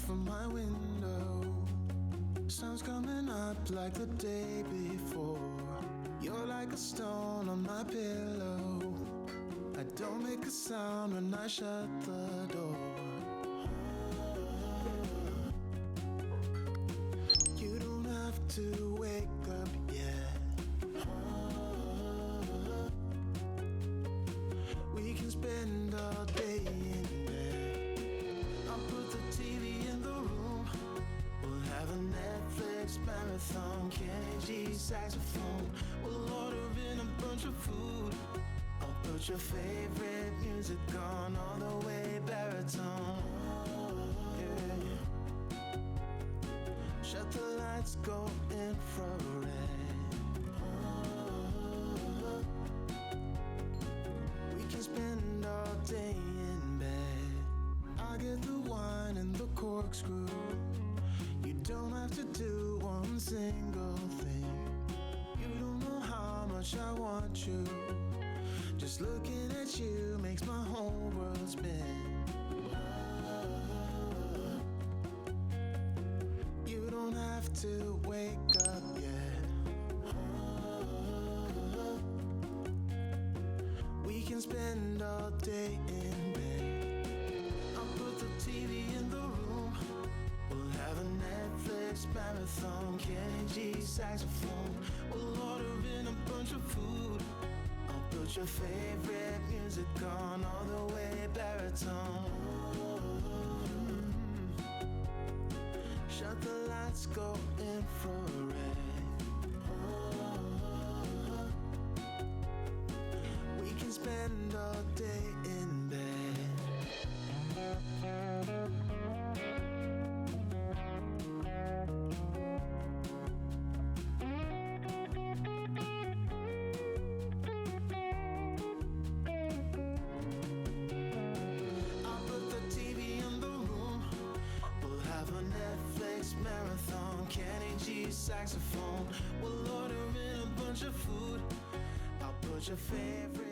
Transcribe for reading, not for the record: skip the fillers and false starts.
From my window, sun's coming up like the day before. You're like a stone on my pillow. I don't make a sound when I shut the door. You don't have to wake up yet. We can spend all day in bed. I'll put the TV in the room. We'll have a Netflix marathon. Kenny G saxophone. We'll order in a bunch of food. I'll put your favorite music on all the way baritone. Yeah. Shut the lights, go infrared. We can spend all day in bed. I get the wine and the corkscrew. You don't have to do one single thing. You don't know how much I want you. Just looking at you makes my whole world spin. You don't have to wake up yet. We can spend all day in bed. I'll put the TV in the room. We'll have a Netflix marathon. Kenny G saxophone. We'll order in a bunch of food. I'll put your favorite music on all the way baritone. Shut the lights, go infrared. We can spend all day in bed. saxophone. We'll order in a bunch of food. I'll put your favorite